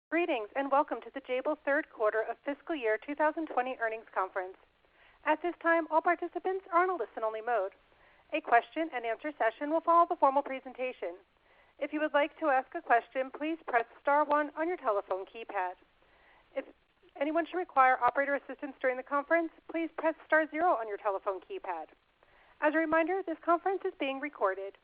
Greetings and welcome to the Jabil third quarter of fiscal year 2020 earnings conference. At this time, all participants are on a listen-only mode. A question and answer session will follow the formal presentation. If you would like to ask a question, please press star 1 on your telephone keypad. If anyone should require operator assistance during the conference, please press star 0 on your telephone keypad. As a reminder, this conference is being recorded.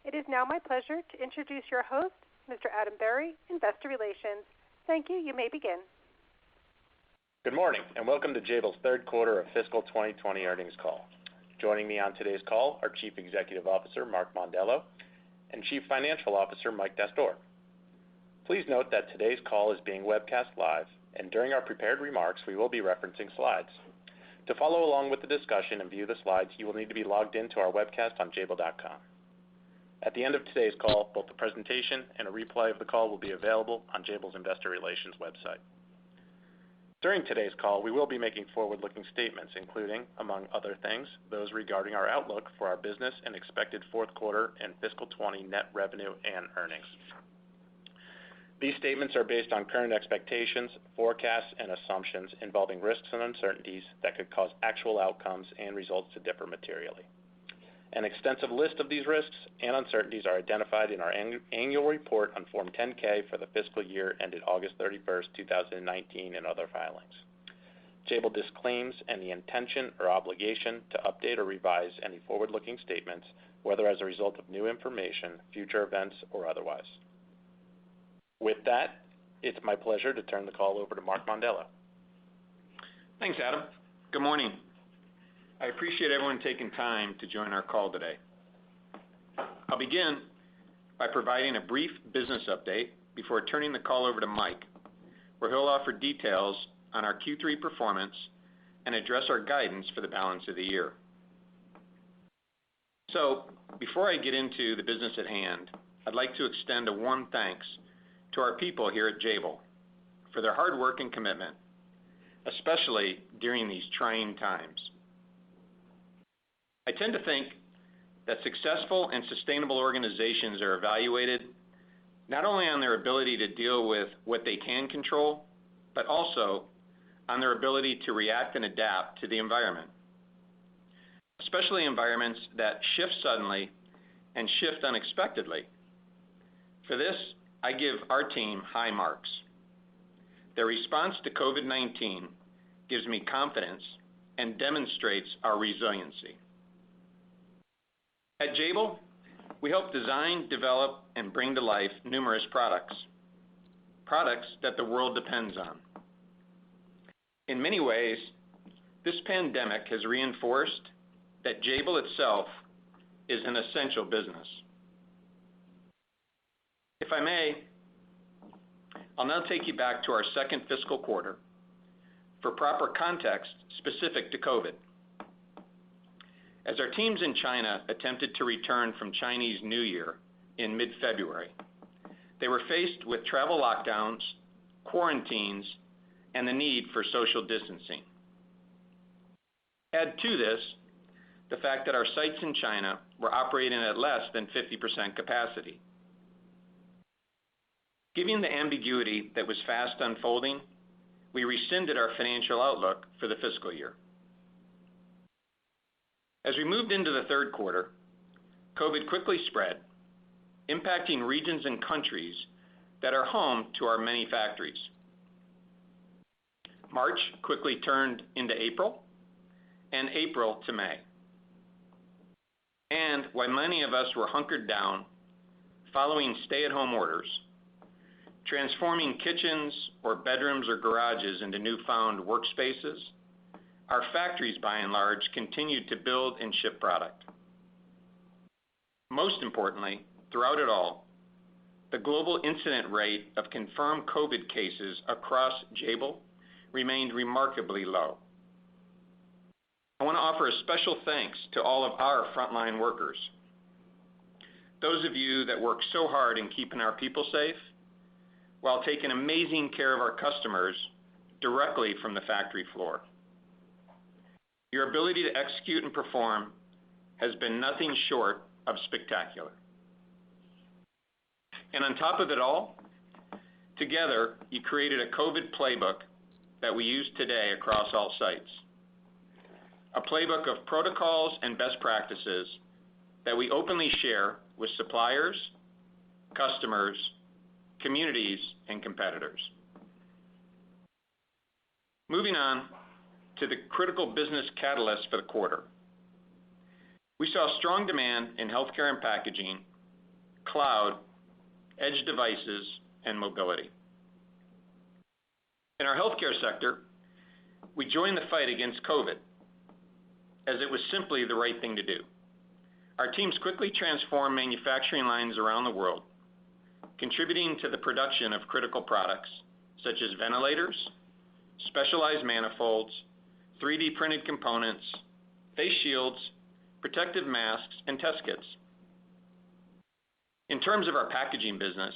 It is now my pleasure to introduce your host, Mr. Adam Berry, Investor Relations. Thank you. You may begin. Good morning and welcome to Jabil's third quarter of fiscal 2020 earnings call. Joining me on today's call are Chief Executive Officer Mark Mondello and Chief Financial Officer Mike Dastoor. Please note that today's call is being webcast live, and during our prepared remarks we will be referencing slides. To follow along with the discussion and view the slides, you will need to be logged into our webcast on jabil.com. At the end of today's call, both the presentation and a replay of the call will be available on Jabil's Investor Relations website. During today's call, we will be making forward-looking statements, including, among other things, those regarding our outlook for our business and expected fourth quarter and fiscal 20 net revenue and earnings. These statements are based on current expectations, forecasts, and assumptions involving risks and uncertainties that could cause actual outcomes and results to differ materially. An extensive list of these risks and uncertainties are identified in our annual report on Form 10-K for the fiscal year ended August 31st, 2019, and other filings. Jabil disclaims any intention or obligation to update or revise any forward-looking statements, whether as a result of new information, future events, or otherwise. With that, it's my pleasure to turn the call over to Mark Mondello. Thanks, Adam. Good morning. I appreciate everyone taking time to join our call today. I'll begin by providing a brief business update before turning the call over to Mike, where he'll offer details on our Q3 performance and address our guidance for the balance of the year. So, before I get into the business at hand, I'd like to extend a warm thanks to our people here at Jabil for their hard work and commitment, especially during these trying times. I tend to think that successful and sustainable organizations are evaluated not only on their ability to deal with what they can control, but also on their ability to react and adapt to the environment, especially environments that shift suddenly and shift unexpectedly. For this, I give our team high marks. Their response to COVID-19 gives me confidence and demonstrates our resiliency. At Jabil, we help design, develop, and bring to life numerous products that the world depends on. In many ways, this pandemic has reinforced that Jabil itself is an essential business. If I may, I'll now take you back to our second fiscal quarter for proper context specific to COVID. As our teams in China attempted to return from Chinese New Year in mid-February, they were faced with travel lockdowns, quarantines, and the need for social distancing. Add to this the fact that our sites in China were operating at less than 50% capacity. Given the ambiguity that was fast unfolding, we rescinded our financial outlook for the fiscal year. As we moved into the third quarter, COVID quickly spread, impacting regions and countries that are home to our many factories. March quickly turned into April, and April to May. And while many of us were hunkered down, following stay-at-home orders, transforming kitchens or bedrooms or garages into newfound workspaces, our factories, by and large, continued to build and ship product. Most importantly, throughout it all, the global incident rate of confirmed COVID cases across Jabil remained remarkably low. I want to offer a special thanks to all of our frontline workers, those of you that work so hard in keeping our people safe while taking amazing care of our customers directly from the factory floor. Your ability to execute and perform has been nothing short of spectacular. And on top of it all, Together, you created a COVID playbook that we use today across all sites. A playbook of protocols and best practices that we openly share with suppliers, customers, communities, and competitors. Moving on to the critical business catalyst for the quarter. We saw strong demand in healthcare and packaging, cloud, edge devices, and mobility. In our healthcare sector, we joined the fight against COVID, as it was simply the right thing to do. Our teams quickly transformed manufacturing lines around the world, contributing to the production of critical products such as ventilators, specialized manifolds, 3D printed components, face shields, protective masks, and test kits. In terms of our packaging business,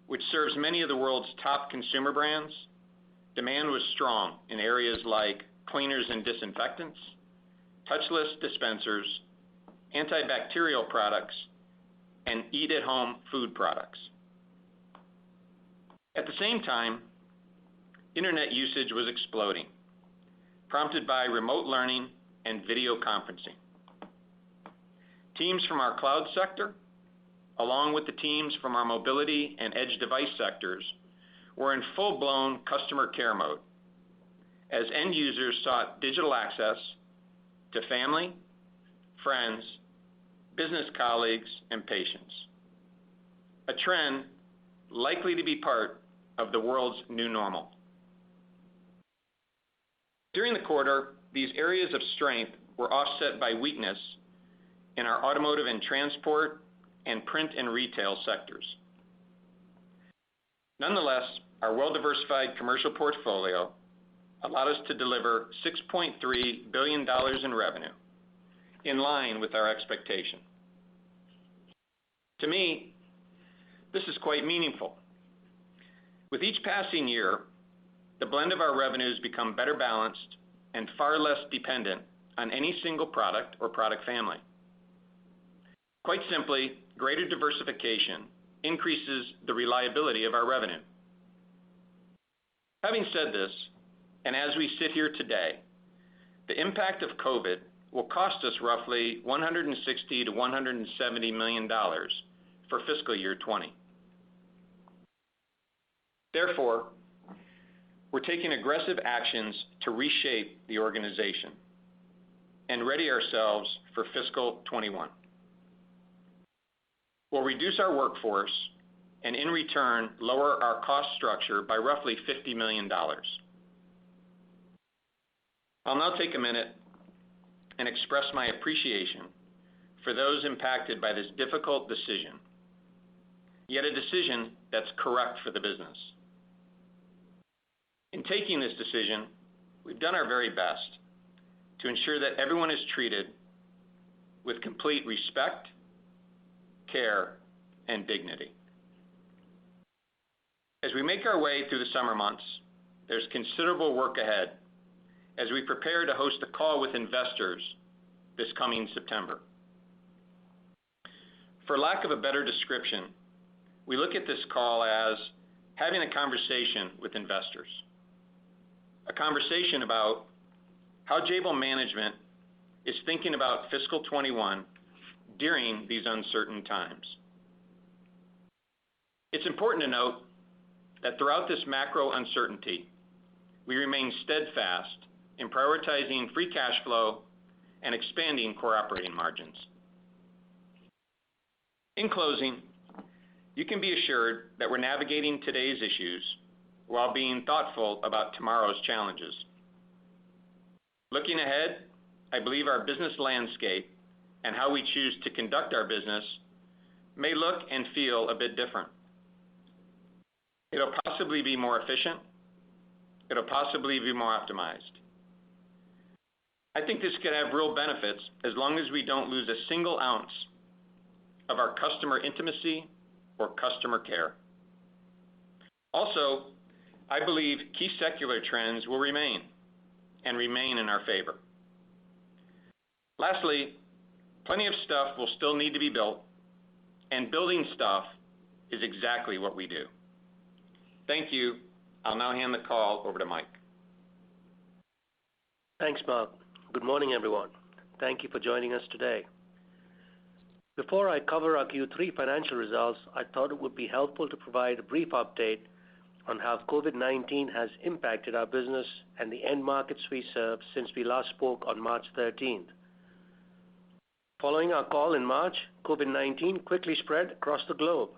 which serves many of the world's top consumer brands, demand was strong in areas like cleaners and disinfectants, touchless dispensers, antibacterial products, and eat-at-home food products. At the same time, internet usage was exploding, prompted by remote learning and video conferencing. Teams from our cloud sector, along with the teams from our mobility and edge device sectors, were in full-blown customer care mode as end users sought digital access to family, friends, business colleagues, and patients. A trend likely to be part of the world's new normal. During the quarter, these areas of strength were offset by weakness in our automotive and transport and print and retail sectors. Nonetheless, our well-diversified commercial portfolio allowed us to deliver $6.3 billion in revenue, in line with our expectation. To me, this is quite meaningful. With each passing year, the blend of our revenues become better balanced and far less dependent on any single product or product family. Quite simply, greater diversification increases the reliability of our revenue. Having said this, and as we sit here today, the impact of COVID will cost us roughly $160 to $170 million for fiscal year 20. Therefore, we're taking aggressive actions to reshape the organization and ready ourselves for fiscal 21. We'll reduce our workforce and in return lower our cost structure by roughly $50 million. I'll now take a minute and express my appreciation for those impacted by this difficult decision, yet a decision that's correct for the business. In taking this decision, we've done our very best to ensure that everyone is treated with complete respect, care, and dignity. As we make our way through the summer months, there's considerable work ahead as we prepare to host a call with investors this coming September. For lack of a better description, we look at this call as having a conversation with investors. A conversation about how Jabil management is thinking about fiscal 21 during these uncertain times. It's important to note that throughout this macro uncertainty, we remain steadfast in prioritizing free cash flow and expanding core operating margins. In closing, you can be assured that we're navigating today's issues while being thoughtful about tomorrow's challenges. Looking ahead, I believe our business landscape and how we choose to conduct our business may look and feel a bit different. It'll possibly be more efficient. It'll possibly be more optimized. I think this could have real benefits as long as we don't lose a single ounce of our customer intimacy or customer care. Also, I believe key secular trends will remain in our favor. Lastly, plenty of stuff will still need to be built, and building stuff is exactly what we do. Thank you. I'll now hand the call over to Mike. Thanks, Mark. Good morning, everyone. Thank you for joining us today. Before I cover our Q3 financial results, I thought it would be helpful to provide a brief update on how COVID-19 has impacted our business and the end markets we serve since we last spoke on March 13th. Following our call in March, COVID-19 quickly spread across the globe.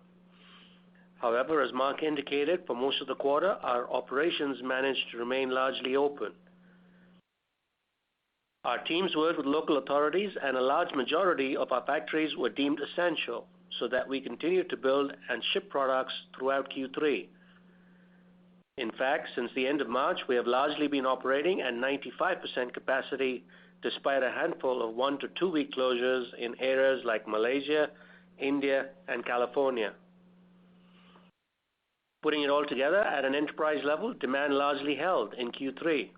However, as Mark indicated, for most of the quarter, our operations managed to remain largely open. Our teams worked with local authorities, and a large majority of our factories were deemed essential so that we continued to build and ship products throughout Q3. In fact, since the end of March, we have largely been operating at 95% capacity despite a handful of 1 to 2 week closures in areas like Malaysia, India, and California. Putting it all together at an enterprise level, demand largely held in Q3.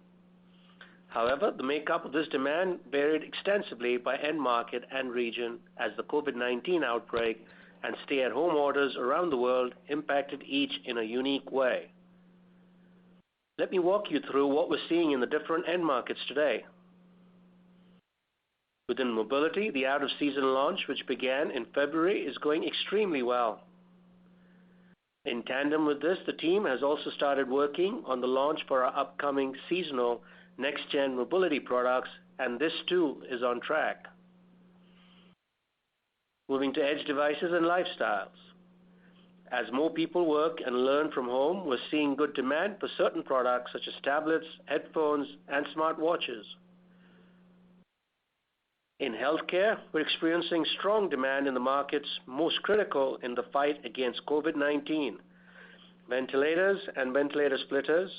However, the makeup of this demand varied extensively by end market and region as the COVID-19 outbreak and stay-at-home orders around the world impacted each in a unique way. Let me walk you through what we're seeing in the different end markets today. Within mobility, the out-of-season launch, which began in February, is going extremely well. In tandem with this, the team has also started working on the launch for our upcoming seasonal next-gen mobility products, and this too is on track. Moving to edge devices and lifestyles. As more people work and learn from home, we're seeing good demand for certain products such as tablets, headphones, and smartwatches. In healthcare, we're experiencing strong demand in the markets most critical in the fight against COVID-19. Ventilators and ventilator splitters,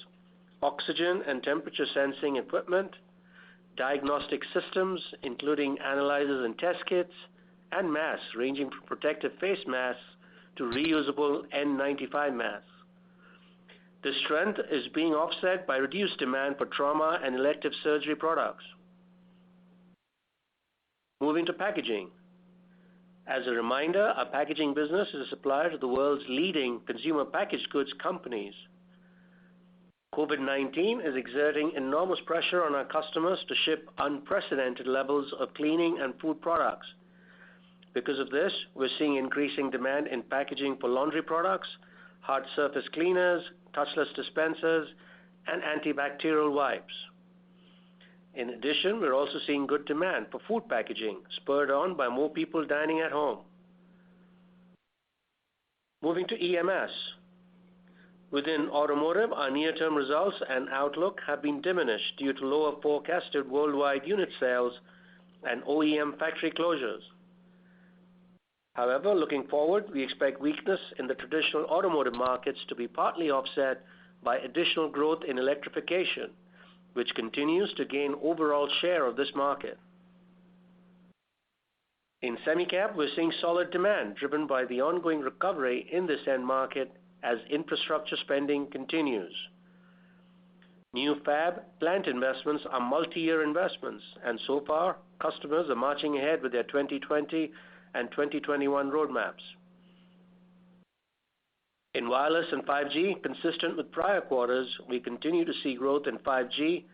oxygen and temperature sensing equipment, diagnostic systems including analyzers and test kits, and masks ranging from protective face masks to reusable N95 masks. This trend is being offset by reduced demand for trauma and elective surgery products. Moving to packaging. As a reminder, our packaging business is a supplier to the world's leading consumer packaged goods companies. COVID-19 is exerting enormous pressure on our customers to ship unprecedented levels of cleaning and food products. Because of this, we're seeing increasing demand in packaging for laundry products, hard surface cleaners, touchless dispensers, and antibacterial wipes. In addition, we're also seeing good demand for food packaging, spurred on by more people dining at home. Moving to EMS. Within automotive, our near-term results and outlook have been diminished due to lower forecasted worldwide unit sales and OEM factory closures. However, looking forward, we expect weakness in the traditional automotive markets to be partly offset by additional growth in electrification, which continues to gain overall share of this market. In semicap, we're seeing solid demand driven by the ongoing recovery in this end market as infrastructure spending continues. New fab plant investments are multi-year investments, and so far, customers are marching ahead with their 2020 and 2021 roadmaps. In wireless and 5G, consistent with prior quarters, we continue to see growth in 5G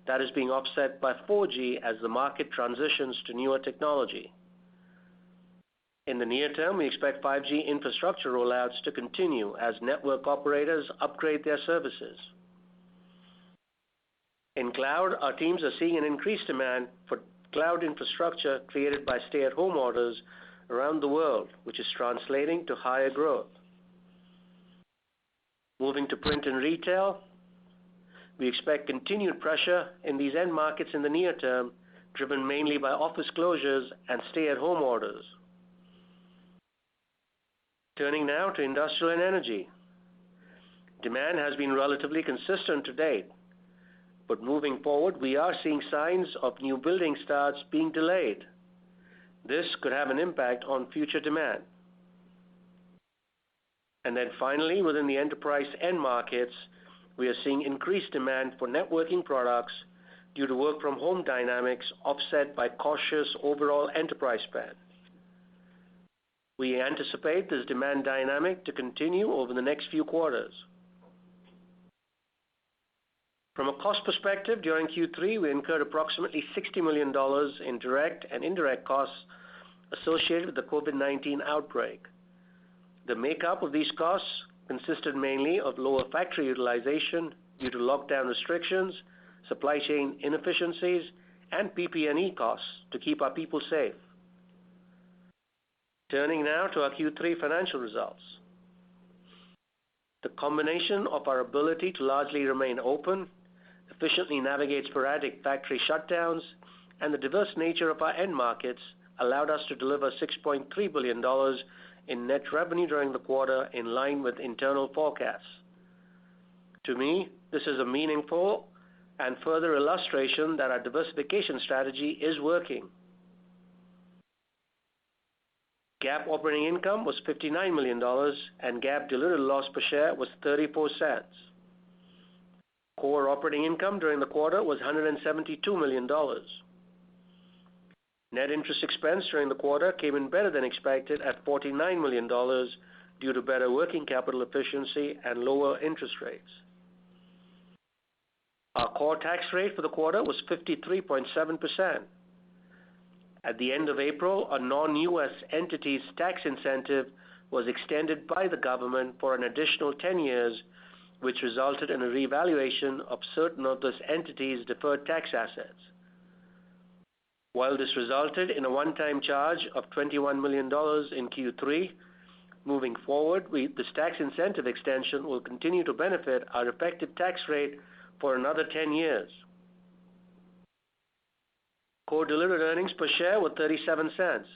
that is being offset by 4G as the market transitions to newer technology. In the near term, we expect 5G infrastructure rollouts to continue as network operators upgrade their services. In cloud, our teams are seeing an increased demand for cloud infrastructure created by stay-at-home orders around the world, which is translating to higher growth. Moving to print and retail, we expect continued pressure in these end markets in the near term, driven mainly by office closures and stay-at-home orders. Turning now to industrial and energy. Demand has been relatively consistent to date, but moving forward, we are seeing signs of new building starts being delayed. This could have an impact on future demand. And then finally, within the enterprise end markets, we are seeing increased demand for networking products due to work-from-home dynamics offset by cautious overall enterprise spend. We anticipate this demand dynamic to continue over the next few quarters. From a cost perspective, during Q3, we incurred approximately $60 million in direct and indirect costs associated with the COVID-19 outbreak. The makeup of these costs consisted mainly of lower factory utilization due to lockdown restrictions, supply chain inefficiencies, and PP&E costs to keep our people safe. Turning now to our Q3 financial results. The combination of our ability to largely remain open, efficiently navigate sporadic factory shutdowns, and the diverse nature of our end markets allowed us to deliver $6.3 billion in net revenue during the quarter in line with internal forecasts. To me, this is a meaningful and further illustration that our diversification strategy is working. GAAP operating income was $59 million and GAAP diluted loss per share was 34 cents. Core operating income during the quarter was $172 million. Net interest expense during the quarter came in better than expected at $49 million due to better working capital efficiency and lower interest rates. Our core tax rate for the quarter was 53.7%. At the end of April, a non-U.S. entity's tax incentive was extended by the government for an additional 10 years, which resulted in a revaluation of certain of this entity's deferred tax assets. While this resulted in a one-time charge of $21 million in Q3, moving forward, this tax incentive extension will continue to benefit our effective tax rate for another 10 years. Core diluted earnings per share were 37 cents.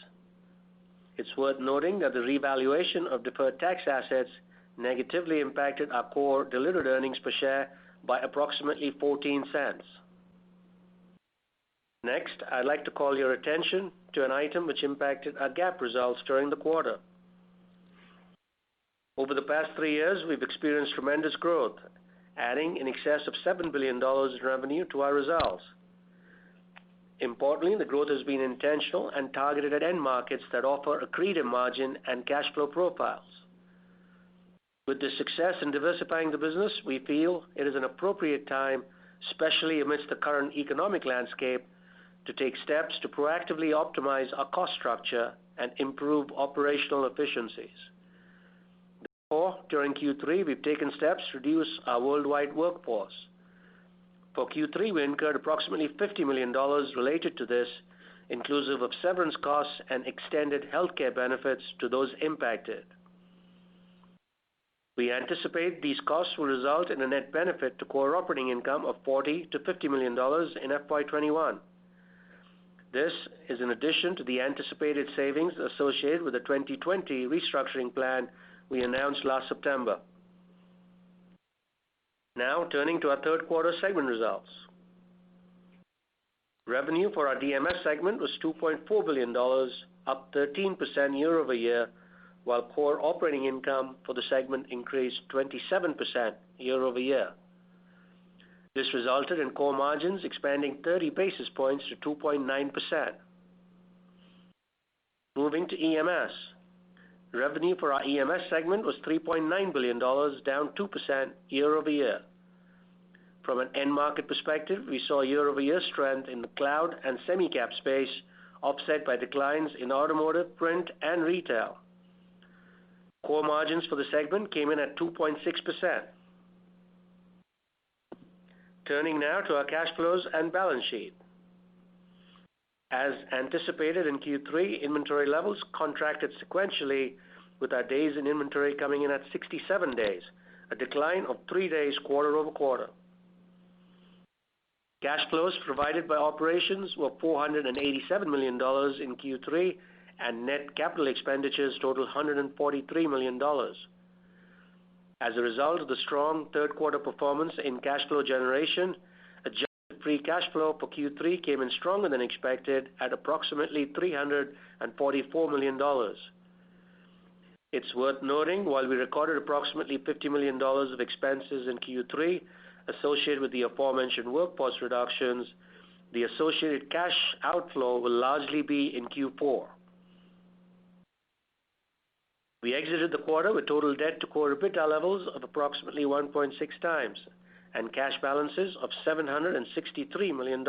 It's worth noting that the revaluation of deferred tax assets negatively impacted our core diluted earnings per share by approximately 14 cents. Next, I'd like to call your attention to an item which impacted our GAAP results during the quarter. Over the past 3 years, we've experienced tremendous growth, adding in excess of $7 billion in revenue to our results. Importantly, the growth has been intentional and targeted at end markets that offer accretive margin and cash flow profiles. With this success in diversifying the business, we feel it is an appropriate time, especially amidst the current economic landscape, to take steps to proactively optimize our cost structure and improve operational efficiencies. Therefore, during Q3, we've taken steps to reduce our worldwide workforce. For Q3, we incurred approximately $50 million related to this, inclusive of severance costs and extended healthcare benefits to those impacted. We anticipate these costs will result in a net benefit to core operating income of $40 to $50 million in FY21. This is in addition to the anticipated savings associated with the 2020 restructuring plan we announced last September. Now, turning to our third quarter segment results. Revenue for our DMS segment was $2.4 billion, up 13% year over year, while core operating income for the segment increased 27% year over year. This resulted in core margins expanding 30 basis points to 2.9%. Moving to EMS. Revenue for our EMS segment was $3.9 billion, down 2% year over year. From an end market perspective, we saw year-over-year strength in the cloud and semi-cap space, offset by declines in automotive, print, and retail. Core margins for the segment came in at 2.6%. Turning now to our cash flows and balance sheet. As anticipated in Q3, inventory levels contracted sequentially, with our days in inventory coming in at 67 days, a decline of 3 days quarter over quarter. Cash flows provided by operations were $487 million in Q3, and net capital expenditures totaled $143 million. As a result of the strong third quarter performance in cash flow generation, adjusted free cash flow for Q3 came in stronger than expected at approximately $344 million. It's worth noting, while we recorded approximately $50 million of expenses in Q3 associated with the aforementioned workforce reductions, the associated cash outflow will largely be in Q4. We exited the quarter with total debt to core EBITDA levels of approximately 1.6 times, and cash balances of $763 million.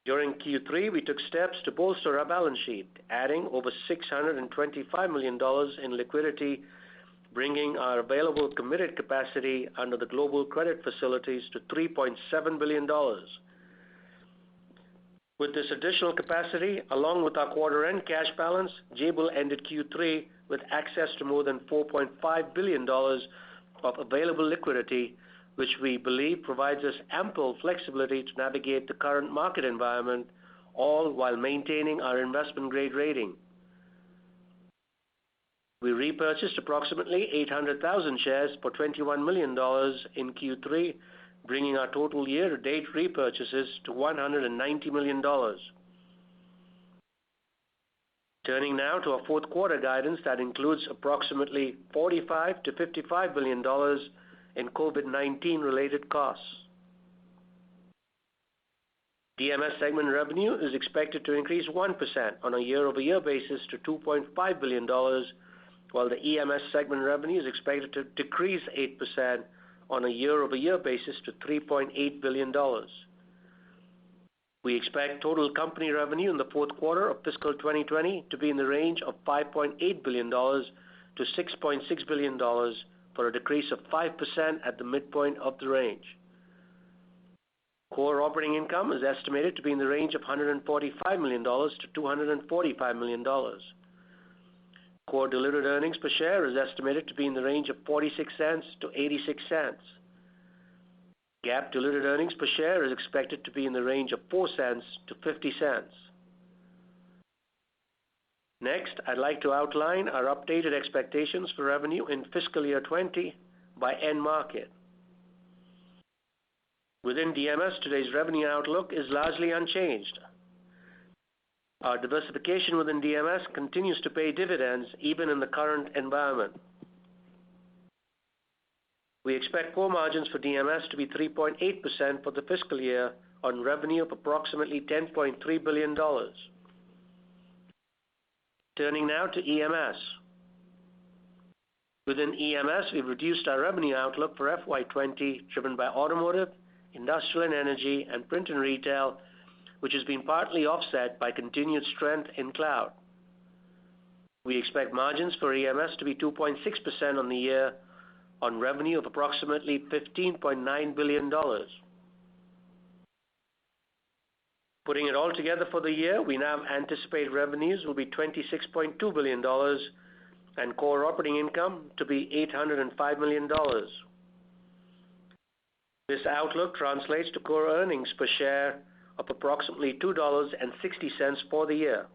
During Q3, we took steps to bolster our balance sheet, adding over $625 million in liquidity, bringing our available committed capacity under the global credit facilities to $3.7 billion. With this additional capacity, along with our quarter-end cash balance, Jabil ended Q3 with access to more than $4.5 billion of available liquidity, which we believe provides us ample flexibility to navigate the current market environment, all while maintaining our investment-grade rating. We repurchased approximately 800,000 shares for $21 million in Q3, bringing our total year-to-date repurchases to $190 million. Turning now to our fourth quarter guidance that includes approximately $45 to $55 billion in COVID-19 related costs. DMS segment revenue is expected to increase 1% on a year-over-year basis to $2.5 billion, while the EMS segment revenue is expected to decrease 8% on a year-over-year basis to $3.8 billion. We expect total company revenue in the fourth quarter of fiscal 2020 to be in the range of $5.8 billion to $6.6 billion, for a decrease of 5% at the midpoint of the range. Core operating income is estimated to be in the range of $145 million to $245 million. Core diluted earnings per share is estimated to be in the range of 46 cents to 86 cents. GAAP diluted earnings per share is expected to be in the range of 4 cents to 50 cents. Next, I'd like to outline our updated expectations for revenue in fiscal year 20 by end market. Within DMS, today's revenue outlook is largely unchanged. Our diversification within DMS continues to pay dividends even in the current environment. We expect core margins for DMS to be 3.8% for the fiscal year on revenue of approximately $10.3 billion. Turning now to EMS. Within EMS, we've reduced our revenue outlook for FY20, driven by automotive, industrial and energy, and print and retail, which has been partly offset by continued strength in cloud. We expect margins for EMS to be 2.6% on the year on revenue of approximately $15.9 billion. Putting it all together for the year, we now anticipate revenues will be $26.2 billion and core operating income to be $805 million. This outlook translates to core earnings per share of approximately $2.60 for the year.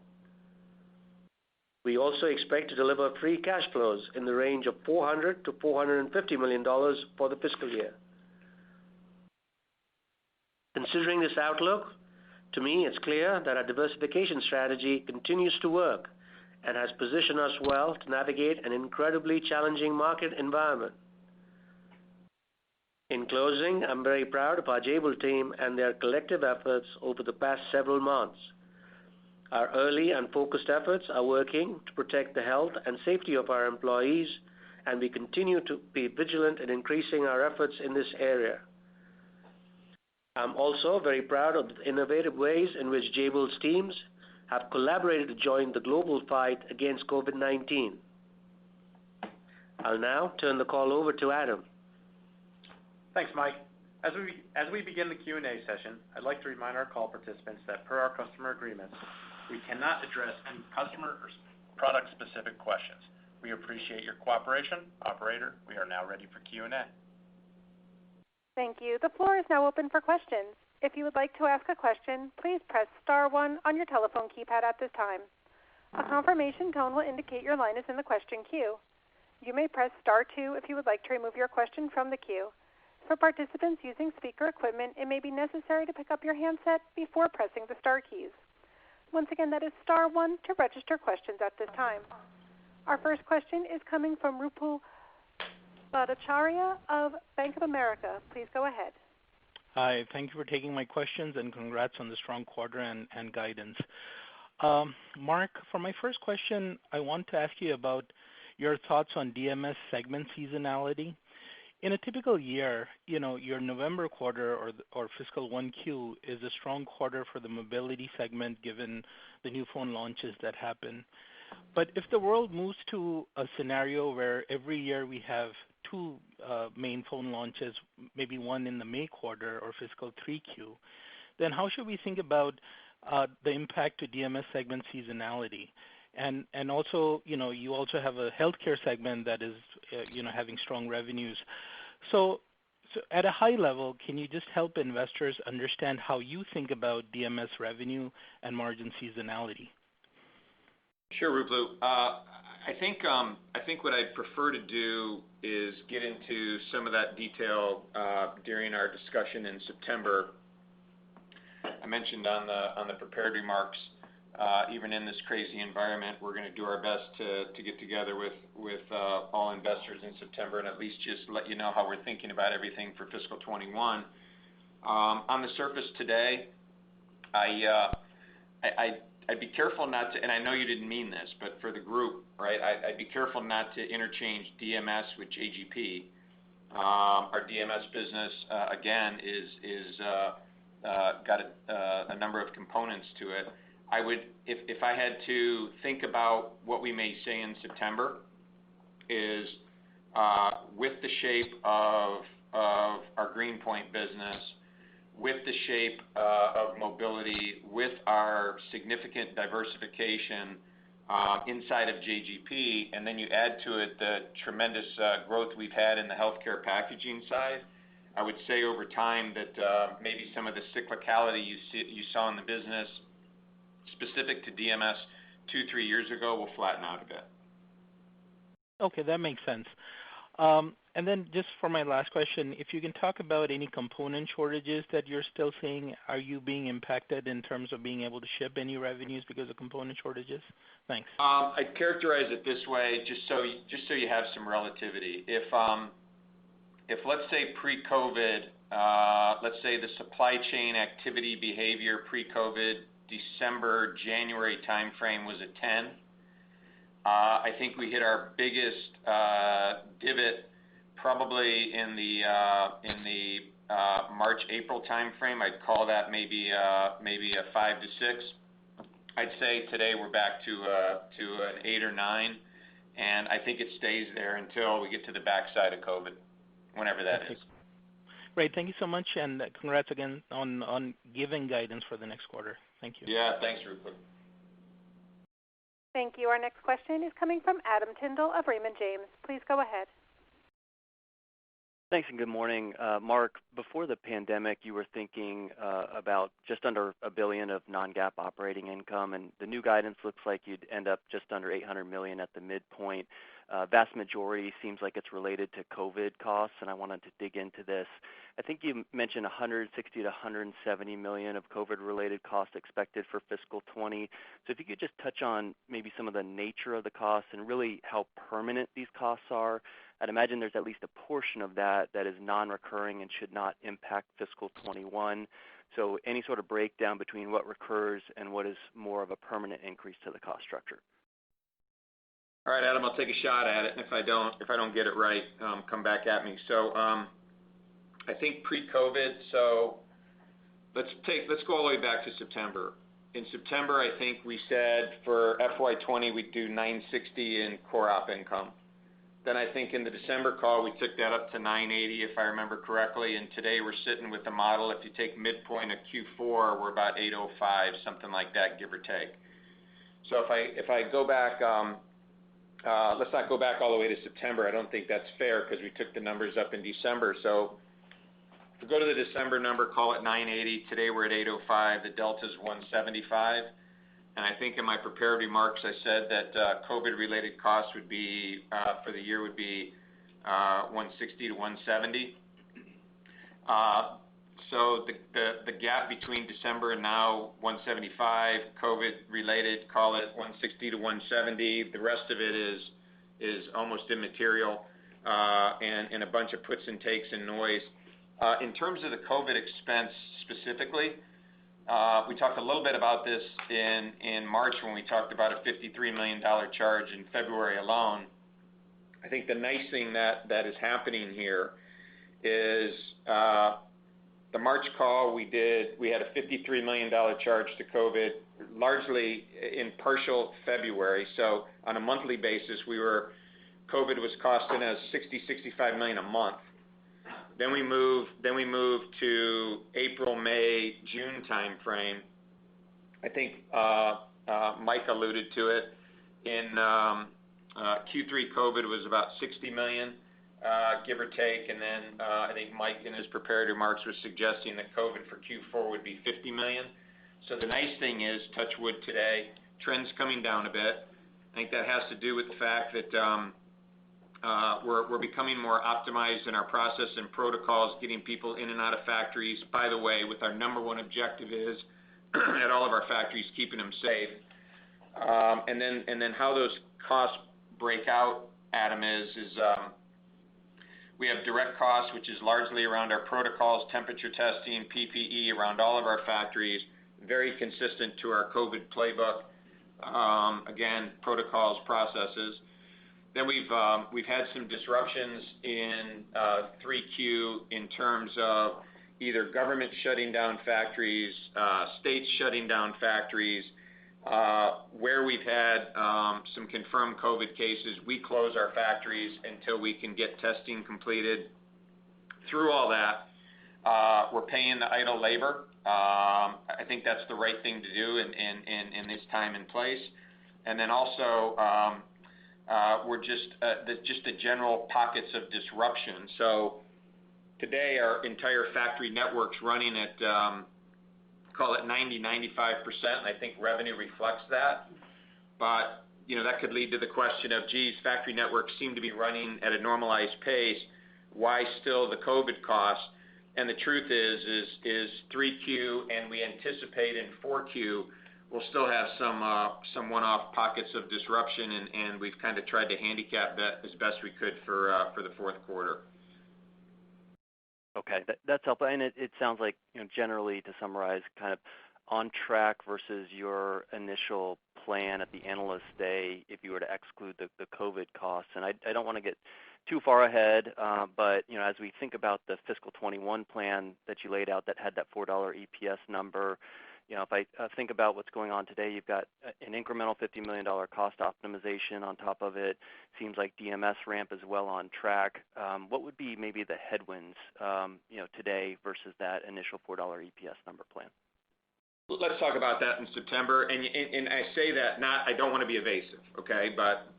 We also expect to deliver free cash flows in the range of $400 to $450 million for the fiscal year. Considering this outlook, to me it's clear that our diversification strategy continues to work and has positioned us well to navigate an incredibly challenging market environment. In closing, I'm very proud of our Jabil team and their collective efforts over the past several months. Our early and focused efforts are working to protect the health and safety of our employees, and we continue to be vigilant in increasing our efforts in this area. I'm also very proud of the innovative ways in which Jabil's teams have collaborated to join the global fight against COVID-19. I'll now turn the call over to Adam. Thanks, Mike. As we begin the Q&A session, I'd like to remind our call participants that per our customer agreements, we cannot address any customer or product-specific questions. We appreciate your cooperation. Operator, we are now ready for Q&A. Thank you. The floor is now open for questions. If you would like to ask a question, please press star 1 on your telephone keypad at this time. A confirmation tone will indicate your line is in the question queue. You may press star 2 if you would like to remove your question from the queue. For participants using speaker equipment, it may be necessary to pick up your handset before pressing the star keys. Once again, that is star 1 to register questions at this time. Our first question is coming from Ruplu Bhattacharya of Bank of America. Please go ahead. Hi, thank you for taking my questions and congrats on the strong quarter and guidance. Mark, for my first question, I want to ask you about your thoughts on DMS segment seasonality. in a typical year, your November quarter or fiscal 1Q is a strong quarter for the mobility segment given the new phone launches that happen. But if the world moves to a scenario where every year we have two main phone launches, maybe one in the May quarter or fiscal 3Q, then how should we think about the impact to DMS segment seasonality? And also, you also have a healthcare segment that is, having strong revenues. So at a high level, can you just help investors understand how you think about DMS revenue and margin seasonality? Sure, Ruplu. I think what I'd prefer to do is get into some of that detail during our discussion in September. I mentioned on the prepared remarks, even in this crazy environment, we're going to do our best to get together with all investors in September and at least just let you know how we're thinking about everything for fiscal 21. On the surface today, I'd be careful not to, and I know you didn't mean this, but for the group, right, I'd be careful not to interchange DMS with JGP. Our DMS business, again, is got a number of components to it. I would, if I had to think about what we may say in September, is with the shape of our Greenpoint business, with the shape of mobility, with our significant diversification inside of JGP, and then you add to it the tremendous growth we've had in the healthcare packaging side, I would say over time that maybe some of the cyclicality you saw in the business specific to DMS 2-3 years ago will flatten out a bit. Okay, that makes sense. And then just for my last question, if you can talk about any component shortages that you're still seeing, are you being impacted in terms of being able to ship any revenues because of component shortages? Thanks. I'd characterize it this way, just so you have some relativity. If let's say pre-COVID, let's say the supply chain activity behavior pre-COVID, December, January timeframe was a 10. I think we hit our biggest divot probably in the March, April timeframe. I'd call that maybe a 5 to 6. I'd say today we're back to an 8 or 9, and I think it stays there until we get to the backside of COVID, whenever that is. Great. Thank you so much, and congrats again on giving guidance for the next quarter. Thank you. Yeah, thanks, Ruplu. Thank you. Our next question is coming from Adam Tindall of Raymond James. Please go ahead. Thanks and good morning. Mark, before the pandemic, you were thinking about just under $1 billion of non-GAAP operating income, and the new guidance looks like you'd end up just under $800 million at the midpoint. Vast majority seems like it's related to COVID costs, and I wanted to dig into this. I think you mentioned $160 to $170 million of COVID-related costs expected for fiscal 20. So if you could just touch on maybe some of the nature of the costs and really how permanent these costs are. I'd imagine there's at least a portion of that is non-recurring and should not impact fiscal 21. So any sort of breakdown between what recurs and what is more of a permanent increase to the cost structure. All right, Adam, I'll take a shot at it, and if I don't get it right, come back at me. So I think pre-COVID, so let's go all the way back to September. In September, I think we said for FY20 we'd do $960 in core op income. Then I think in the December call we took that up to $980 if I remember correctly, and today we're sitting with the model. If you take midpoint of Q4, we're about $805, something like that, give or take. So if I go back. Let's not go back all the way to September. I don't think that's fair because we took the numbers up in December. So if we go to the December number, call it 980. Today we're at 805. The delta is 175. And I think in my prepared remarks I said that COVID-related costs would be, for the year would be 160 to 170. So the gap between December and now, 175, COVID-related, call it 160 to 170. The rest of it is almost immaterial, and a bunch of puts and takes and noise. In terms of the COVID expense specifically, we talked a little bit about this in March when we talked about a $53 million charge in February alone. I think the nice thing that is happening here is the March call we had a $53 million charge to COVID, largely in partial February. So on a monthly basis, COVID was costing us $65 million a month. Then we moved to April, May, June timeframe. I think Mike alluded to it. In Q3, COVID was about $60 million, give or take, and then I think Mike in his prepared remarks was suggesting that COVID for Q4 would be $50 million. So the nice thing is, touch wood today, trends coming down a bit. I think that has to do with the fact that we're becoming more optimized in our process and protocols, getting people in and out of factories. By the way, with our number one objective is at all of our factories, keeping them safe. And then how those costs break out, Adam, is we have direct costs, which is largely around our protocols, temperature testing, PPE around all of our factories, very consistent to our COVID playbook. Again, protocols, processes. Then we've had some disruptions in 3Q in terms of either government shutting down factories, states shutting down factories. Where we've had some confirmed COVID cases, we close our factories until we can get testing completed. Through all that, we're paying the idle labor. I think that's the right thing to do in this time and place. And then also, we're just the general pockets of disruption. So today, our entire factory network's running at call it 90-95%. And I think revenue reflects that. But that could lead to the question of, geez, factory networks seem to be running at a normalized pace. Why still the COVID costs? And the truth is 3Q, and we anticipate in 4Q, we'll still have some one-off pockets of disruption, and we've kind of tried to handicap that as best we could for the fourth quarter. Okay, that's helpful. And it sounds like, generally, to summarize, kind of on track versus your initial plan at the Analyst Day, if you were to exclude the COVID costs. And I don't want to get too far ahead, but as we think about the fiscal 21 plan that you laid out that had that $4 EPS number, if I think about what's going on today, you've got an incremental $50 million cost optimization on top of it. Seems like DMS ramp is well on track. What would be maybe the headwinds, today versus that initial $4 EPS number plan? Let's talk about that in September. And I say that I don't want to be evasive, okay? But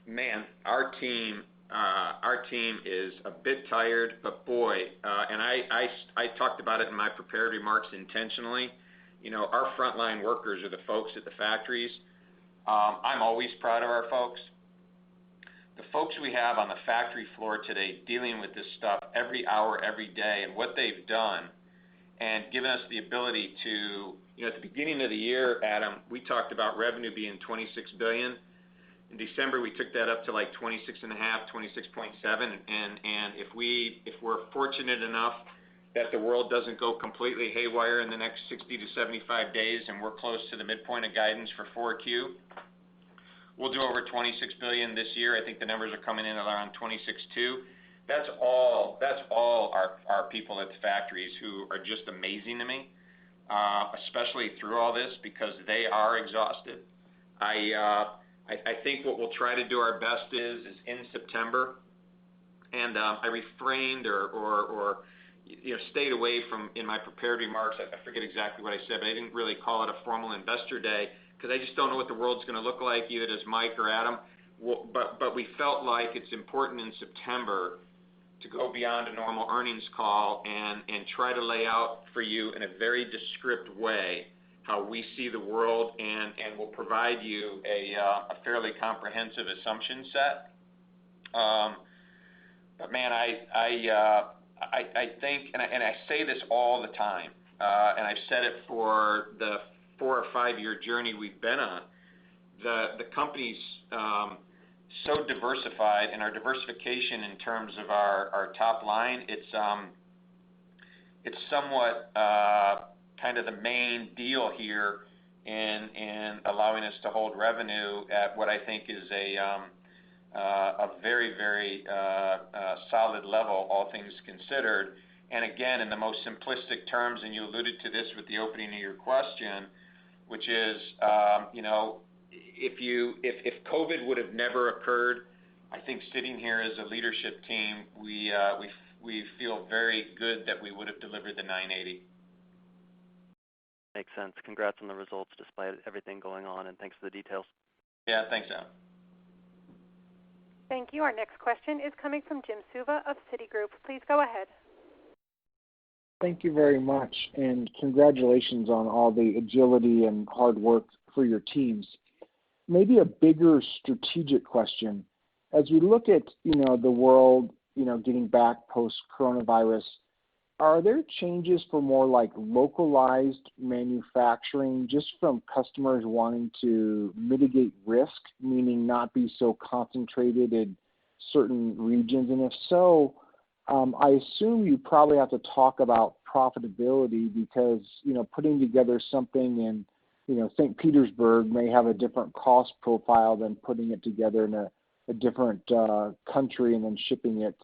man, our team is a bit tired. But boy, and I talked about it in my prepared remarks intentionally. Our frontline workers are the folks at the factories. I'm always proud of our folks. The folks we have on the factory floor today dealing with this stuff every hour, every day, and what they've done, and given us the ability to, at the beginning of the year, Adam, we talked about revenue being $26 billion. In December, we took that up to like 26.5, 26.7, and if we're fortunate enough that the world doesn't go completely haywire in the next 60 to 75 days, and we're close to the midpoint of guidance for 4Q, we'll do over 26 billion this year. I think the numbers are coming in around 26.2. That's all our people at the factories who are just amazing to me, especially through all this, because they are exhausted. I think what we'll try to do our best is in September, and I refrained or stayed away from, in my prepared remarks, I forget exactly what I said, but I didn't really call it a formal investor day, because I just don't know what the world's going to look like, either does Mike or Adam. But we felt like it's important in September to go beyond a normal earnings call and try to lay out for you in a very descriptive way how we see the world, and we'll provide you a fairly comprehensive assumption set. But man, I think, and I say this all the time, and I've said it for the 4 or 5 year journey we've been on, the company's so diversified, and our diversification in terms of our top line, it's somewhat kind of the main deal here in allowing us to hold revenue at what I think is a very, very solid level, all things considered. And again, in the most simplistic terms, and you alluded to this with the opening of your question, which is, if COVID would have never occurred, I think sitting here as a leadership team, we feel very good that we would have delivered the 980. Makes sense. Congrats on the results despite everything going on, and thanks for the details. Yeah, thanks, Adam. Thank you. Our next question is coming from Jim Suva of Citigroup. Please go ahead. Thank you very much, and congratulations on all the agility and hard work for your teams. Maybe a bigger strategic question. As we look at, the world, getting back post-coronavirus, are there changes for more like localized manufacturing just from customers wanting to mitigate risk, meaning not be so concentrated in certain regions? And if so, I assume you probably have to talk about profitability because, putting together something in, St. Petersburg may have a different cost profile than putting it together in a different country and then shipping it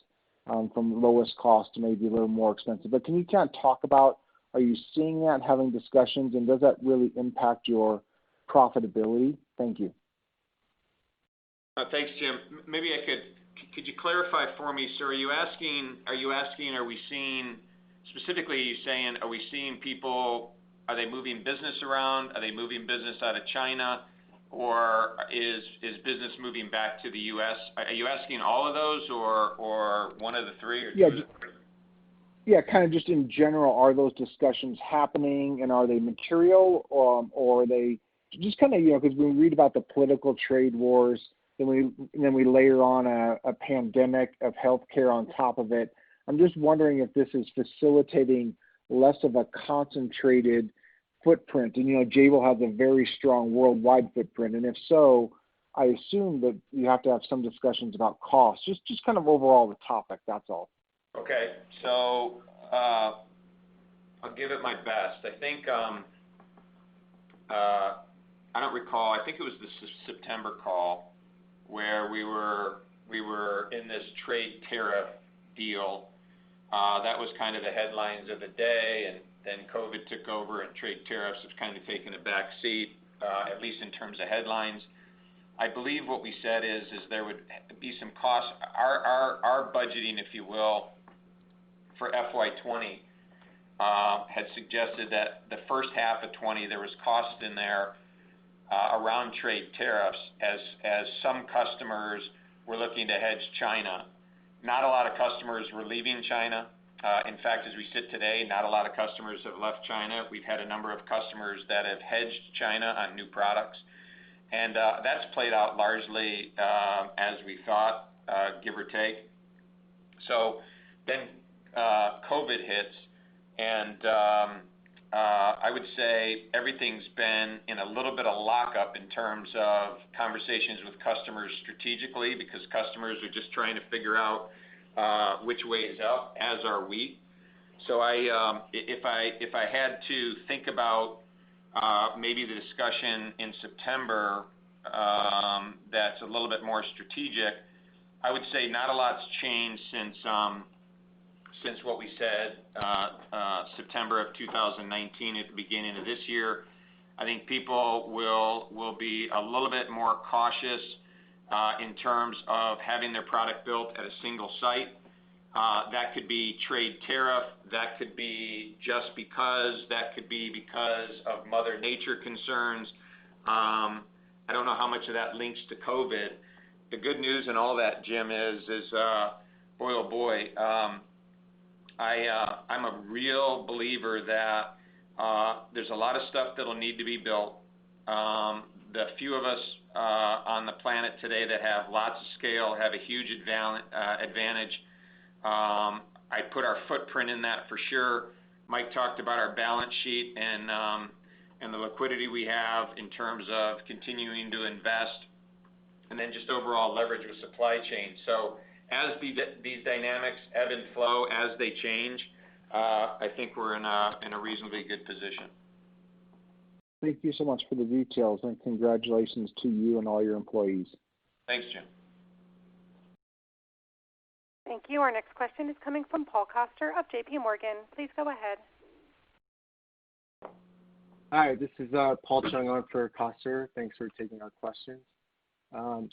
from lowest cost to maybe a little more expensive. But can you kind of talk about, are you seeing that, having discussions, and does that really impact your profitability? Thank you. Thanks, Jim. Maybe could you clarify for me, sir? Are you asking, are we seeing, specifically, are you saying, are we seeing people, are they moving business around? Are they moving business out of China? Or is business moving back to the U.S.? Are you asking all of those or one of the three? Or two of the three? Yeah, kind of just in general, are those discussions happening and are they material or are they just kind of, because we read about the political trade wars, then we layer on a pandemic of healthcare on top of it. I'm just wondering if this is facilitating less of a concentrated footprint. And, Jabil has a very strong worldwide footprint. And if so, I assume that you have to have some discussions about costs, just kind of overall the topic, that's all. Okay. So I'll give it my best. I think, I don't recall, I think it was the September call where we were in this trade tariff deal. That was kind of the headlines of the day, and then COVID took over and trade tariffs have kind of taken a back seat, at least in terms of headlines. I believe what we said is there would be some costs. Our budgeting, if you will, for FY20 had suggested that the first half of 20 there was cost in there around trade tariffs as some customers were looking to hedge China. Not a lot of customers were leaving China. In fact, as we sit today, not a lot of customers have left China. We've had a number of customers that have hedged China on new products. And that's played out largely as we thought, give or take. So then COVID hits, and I would say everything's been in a little bit of lockup in terms of conversations with customers strategically, because customers are just trying to figure out which way is up, as are we. So if I had to think about maybe the discussion in September that's a little bit more strategic, I would say not a lot's changed since what we said September of 2019 at the beginning of this year. I think people will be a little bit more cautious in terms of having their product built at a single site. That could be trade tariff, that could be just because, that could be because of Mother Nature concerns. I don't know how much of that links to COVID. The good news in all that, Jim, is boy, oh boy, I'm a real believer that there's a lot of stuff that'll need to be built. The few of us on the planet today that have lots of scale have a huge advantage. I put our footprint in that for sure. Mike talked about our balance sheet and the liquidity we have in terms of continuing to invest, and then just overall leverage with supply chain. So as these dynamics ebb and flow, as they change, I think we're in a reasonably good position. Thank you so much for the details, and congratulations to you and all your employees. Thanks, Jim. Thank you. Our next question is coming from Paul Coster of JP Morgan. Please go ahead. Hi, this is Paul Chung on for Coster. Thanks for taking our questions.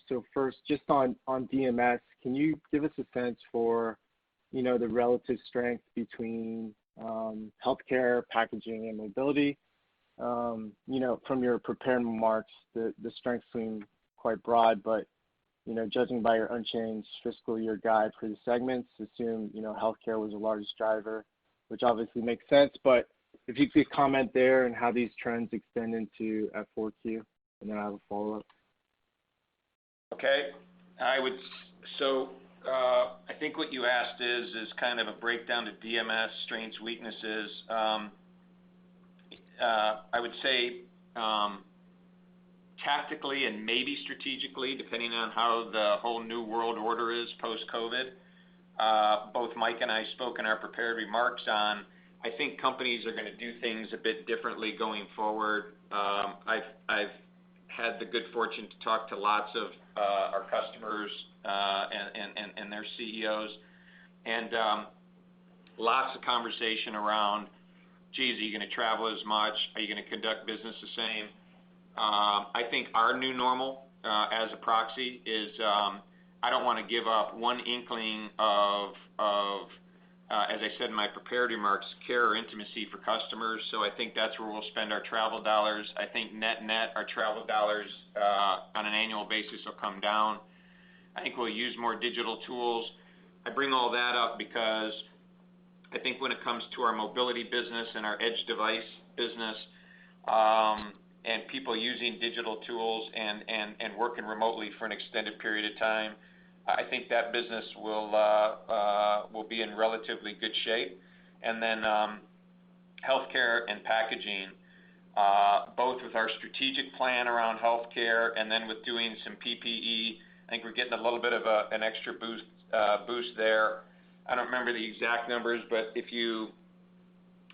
So first, just on DMS, can you give us a sense for, the relative strength between healthcare, packaging, and mobility? From your prepared remarks, the strengths seem quite broad, but judging by your unchanged fiscal year guide for the segments, assume healthcare was the largest driver, which obviously makes sense. But if you could comment there and how these trends extend into F4Q, and then I have a follow-up. Okay, I think what you asked is kind of a breakdown to DMS strengths, weaknesses. I would say tactically and maybe strategically, depending on how the whole new world order is post-COVID. Both Mike and I spoke in our prepared remarks on, I think companies are going to do things a bit differently going forward. I've had the good fortune to talk to lots of our customers and their CEOs, and lots of conversation around, geez, are you going to travel as much? Are you going to conduct business the same? I think our new normal, as a proxy, is I don't want to give up one inkling of as I said in my prepared remarks, care or intimacy for customers. So I think that's where we'll spend our travel dollars. I think net, our travel dollars on an annual basis will come down. I think we'll use more digital tools. I bring all that up because I think when it comes to our mobility business and our edge device business, and people using digital tools and working remotely for an extended period of time, I think that business will be in relatively good shape. And then healthcare and packaging, both with our strategic plan around healthcare and then with doing some PPE, I think we're getting a little bit of an extra boost there. I don't remember the exact numbers, but if you,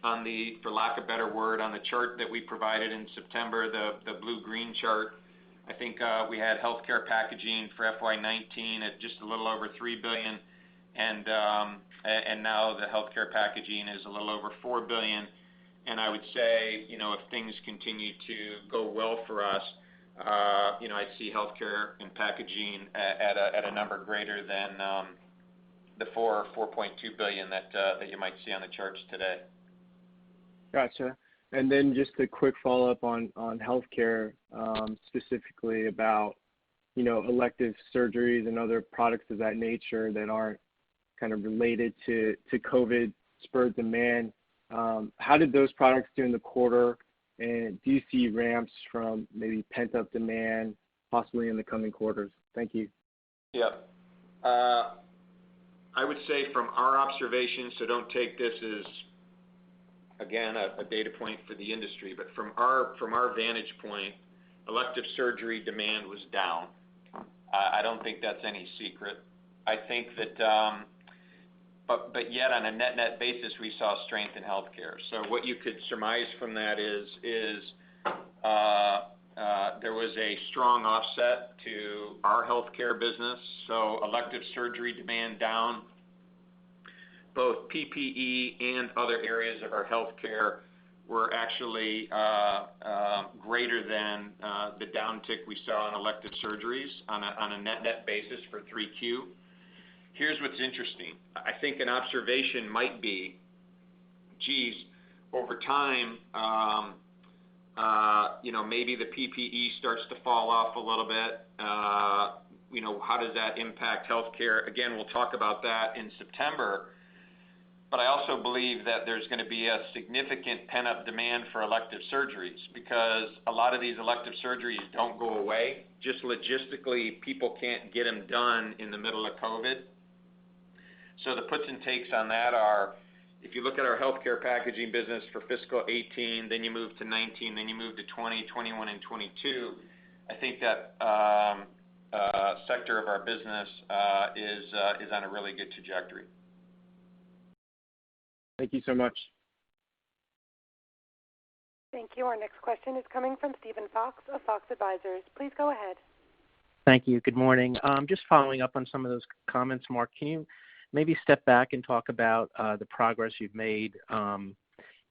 for lack of a better word, on the chart that we provided in September, the blue-green chart, I think we had healthcare packaging for FY19 at just a little over $3 billion, and now the healthcare packaging is a little over $4 billion. And I would say, if things continue to go well for us, I'd see healthcare and packaging at a number greater than the $4.2 billion that you might see on the charts today. Gotcha. And then just a quick follow-up on healthcare, specifically about, elective surgeries and other products of that nature that aren't kind of related to COVID spurred demand. How did those products do in the quarter? And do you see ramps from maybe pent-up demand possibly in the coming quarters? Thank you. Yeah. I would say from our observation, so don't take this as, again, a data point for the industry, but from our vantage point, elective surgery demand was down. I don't think that's any secret. I think that, but yet on a net basis, we saw strength in healthcare. So what you could surmise from that is there was a strong offset to our healthcare business. So elective surgery demand down. Both PPE and other areas of our healthcare were actually greater than the downtick we saw in elective surgeries on a net basis for 3Q. Here's what's interesting. I think an observation might be, geez, over time, maybe the PPE starts to fall off a little bit. How does that impact healthcare? Again, we'll talk about that in September. But I also believe that there's going to be a significant pent-up demand for elective surgeries because a lot of these elective surgeries don't go away. Just logistically, people can't get them done in the middle of COVID. So the puts and takes on that are, if you look at our healthcare packaging business for fiscal 18, then you move to 19, then you move to 20, 21, and 22, I think that sector of our business is on a really good trajectory. Thank you so much. Thank you. Our next question is coming from Stephen Fox of Fox Advisors. Please go ahead. Thank you. Good morning. Just following up on some of those comments, Mark, can you maybe step back and talk about the progress you've made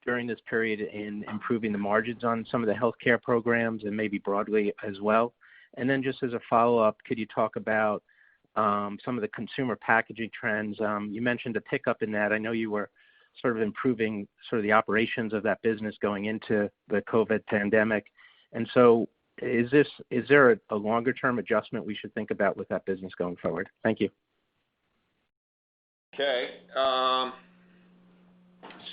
during this period in improving the margins on some of the healthcare programs and maybe broadly as well. And then just as a follow-up, could you talk about some of the consumer packaging trends? You mentioned a pickup in that. I know you were sort of improving sort of the operations of that business going into the COVID pandemic. And so is there a longer term adjustment we should think about with that business going forward? Thank you. Okay.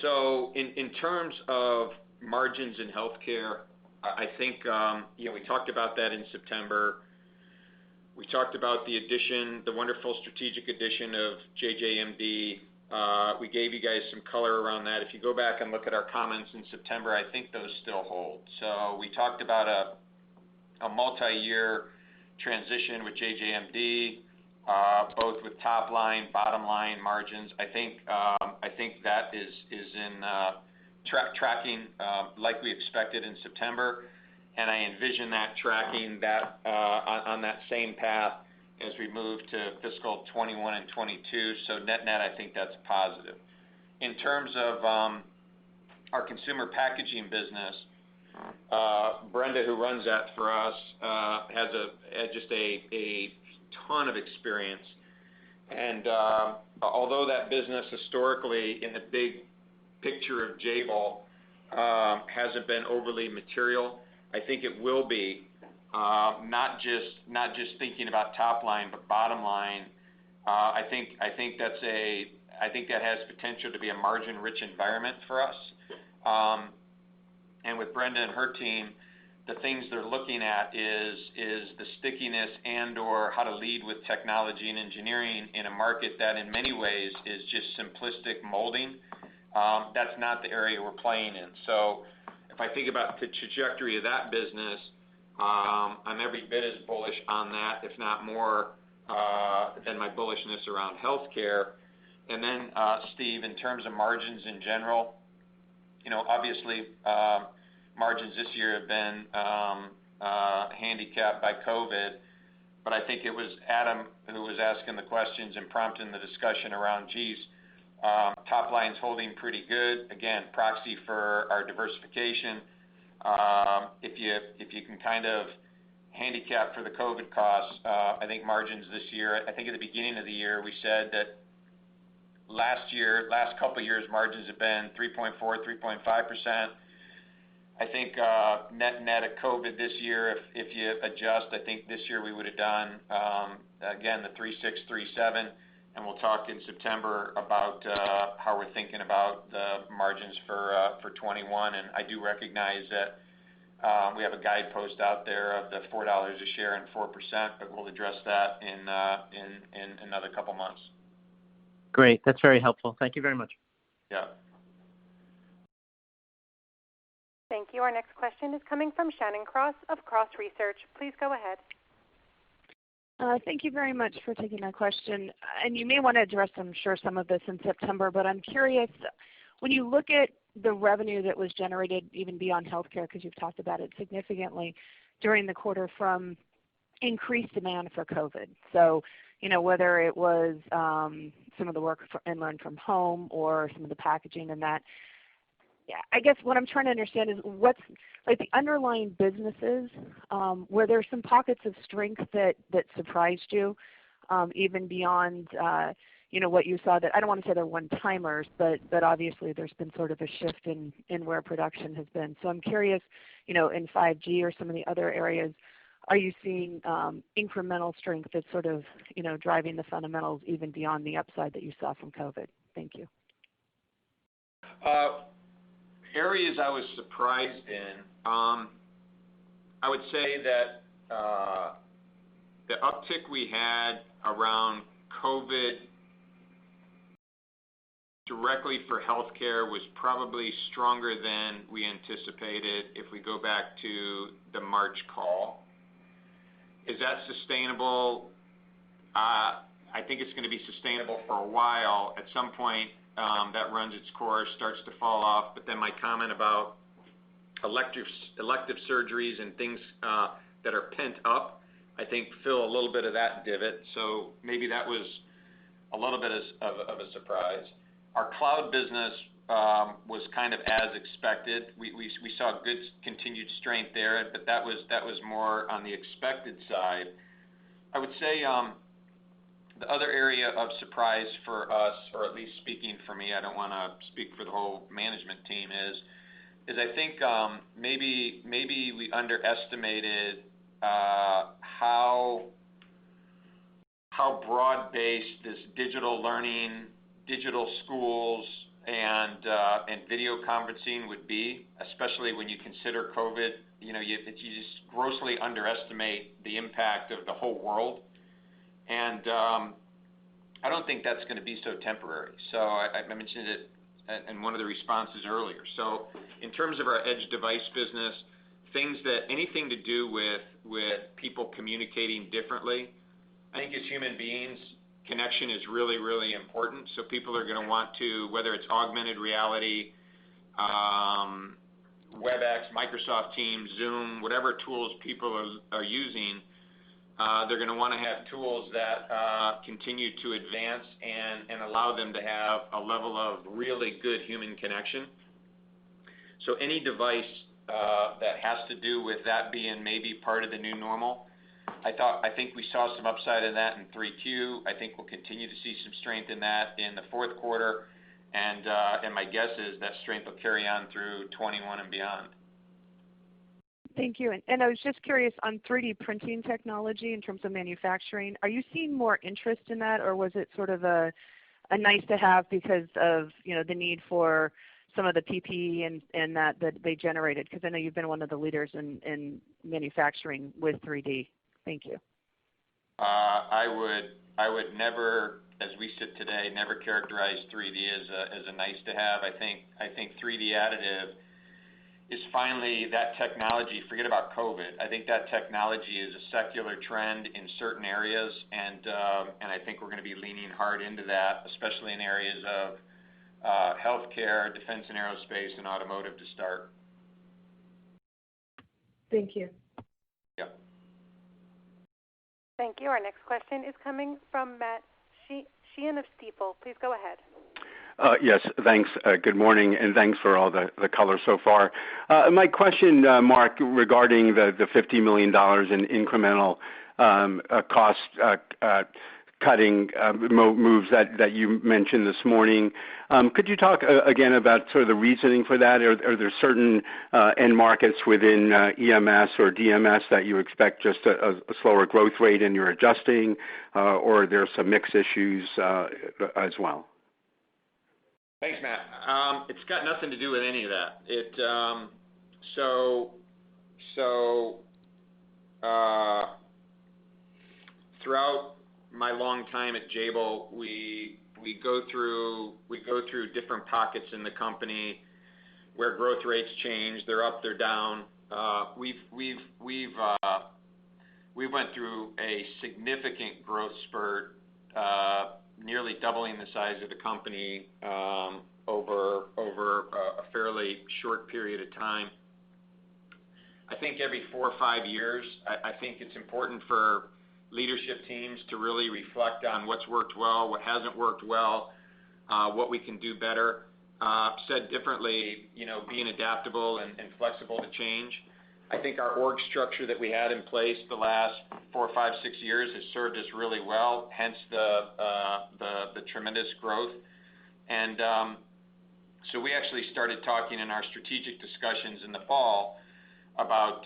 So in terms of margins in healthcare, I think we talked about that in September. We talked about the wonderful strategic addition of JJMD. We gave you guys some color around that. If you go back and look at our comments in September, I think those still hold. So we talked about a multi-year transition with JJMD, both with top line, bottom line margins. I think that is in tracking like we expected in September, and I envision that tracking that on that same path as we move to fiscal 21 and 22. So net, I think that's positive. In terms of our consumer packaging business, Brenda, who runs that for us, has just a ton of experience. And although that business historically, in the big picture of Jabil, hasn't been overly material, I think it will be. Not just thinking about top line, but bottom line. I think that has potential to be a margin-rich environment for us. And with Brenda and her team, the things they're looking at is the stickiness and/or how to lead with technology and engineering in a market that, in many ways, is just simplistic molding. That's not the area we're playing in. So, if I think about the trajectory of that business, I'm every bit as bullish on that, if not more, than my bullishness around healthcare. And then, Steve, in terms of margins in general, obviously, margins this year have been handicapped by COVID, but I think it was Adam who was asking the questions and prompting the discussion around, top line's holding pretty good. Again, proxy for our diversification. If you can kind of handicap for the COVID costs, I think margins this year, I think at the beginning of the year, we said that last couple of years, margins have been 3.4%, 3.5%. I think net of COVID this year, if you adjust, I think this year we would have done, again, the 3.6, 3.7, and we'll talk in September about how we're thinking about the margins for 21. And I do recognize that we have a guidepost out there of the $4 a share and 4%, but we'll address that in another couple months. Great. That's very helpful. Thank you very much. Yeah. Thank you. Our next question is coming from Shannon Cross of Cross Research. Please go ahead. Thank you very much for taking my question. And you may want to address, I'm sure, some of this in September, but I'm curious, when you look at the revenue that was generated even beyond healthcare, because you've talked about it significantly during the quarter from increased demand for COVID. So, whether it was some of the work and learn from home or some of the packaging and that, I guess what I'm trying to understand is what's like the underlying businesses, where there's some pockets of strength that surprised you, even beyond, what you saw that, I don't want to say they're one-timers, but obviously there's been sort of a shift in where production has been. So I'm curious, in 5G or some of the other areas, are you seeing incremental strength that's sort of, driving the fundamentals even beyond the upside that you saw from COVID? Thank you. Areas I was surprised in, I would say that the uptick we had around COVID directly for healthcare was probably stronger than we anticipated if we go back to the March call. Is that sustainable? I think it's going to be sustainable for a while. At some point, that runs its course, starts to fall off. But then my comment about elective surgeries and things that are pent up, I think fill a little bit of that divot. So maybe that was a little bit of a surprise. Our cloud business was kind of as expected. We saw good continued strength there, but that was more on the expected side. I would say the other area of surprise for us, or at least speaking for me, I don't want to speak for the whole management team, is I think maybe we underestimated how broad-based this digital learning, digital schools, and video conferencing would be, especially when you consider COVID. You just grossly underestimate the impact of the whole world, and I don't think that's going to be so temporary. So I mentioned it in one of the responses earlier. So in terms of our edge device business, anything to do with people communicating differently, I think as human beings, connection is really, really important. So people are going to want to, whether it's augmented reality, WebEx, Microsoft Teams, Zoom, whatever tools people are using, they're going to want to have tools that continue to advance and allow them to have a level of really good human connection. So any device that has to do with that being maybe part of the new normal, I think we saw some upside in that in 3Q. I think we'll continue to see some strength in that in the fourth quarter, and my guess is that strength will carry on through 21 and beyond. Thank you. And I was just curious on 3D printing technology in terms of manufacturing. Are you seeing more interest in that, or was it sort of a nice to have because of the need for some of the PPE and that they generated? Because I know you've been one of the leaders in manufacturing with 3D. Thank you. I would never, as we sit today, never characterize 3D as a nice to have. I think 3D additive is finally that technology. Forget about COVID. I think that technology is a secular trend in certain areas, and I think we're going to be leaning hard into that, especially in areas of healthcare, defense and aerospace, and automotive to start. Thank you. Yeah. Thank you. Our next question is coming from Matt Sheehan of Stifel. Please go ahead. Yes, thanks. Good morning, and thanks for all the color so far. My question, Mark, regarding the $50 million in incremental cost cutting moves that you mentioned this morning. Could you talk again about sort of the reasoning for that? Are there certain end markets within EMS or DMS that you expect just a slower growth rate and you're adjusting, or are there some mix issues as well? Thanks, Matt. It's got nothing to do with any of that. Throughout my long time at Jabil, we go through different pockets in the company where growth rates change. They're up, they're down. We went through a significant growth spurt, nearly doubling the size of the company over a fairly short period of time. I think every 4 or 5 years, I think it's important for leadership teams to really reflect on what's worked well, what hasn't worked well, what we can do better. Said differently, being adaptable and flexible to change. I think our org structure that we had in place the last 4, 5, 6 years has served us really well, hence the tremendous growth. And so we actually started talking in our strategic discussions in the fall about,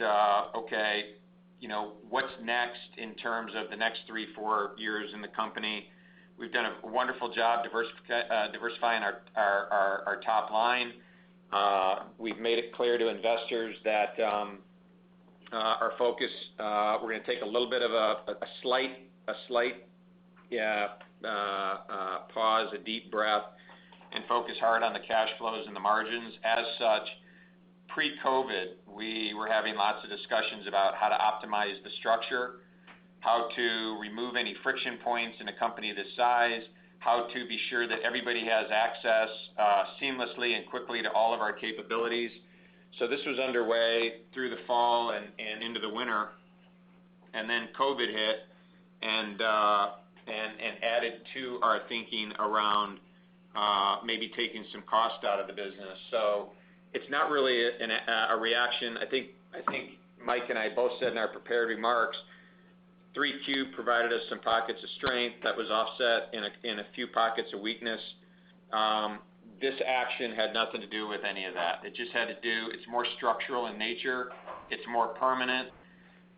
what's next in terms of the next 3, 4 years in the company. We've done a wonderful job diversifying our top line. We've made it clear to investors that our focus, we're going to take a little bit of a slight pause, a deep breath, and focus hard on the cash flows and the margins. As such, pre-COVID, we were having lots of discussions about how to optimize the structure, how to remove any friction points in a company this size, how to be sure that everybody has access seamlessly and quickly to all of our capabilities. So this was underway through the fall and into the winter, and then COVID hit, and and added to our thinking around maybe taking some cost out of the business. So it's not really a reaction. I think Mike and I both said in our prepared remarks, 3Q provided us some pockets of strength that was offset in a few pockets of weakness. This action had nothing to do with any of that. It just had to do, it's more structural in nature. It's more permanent.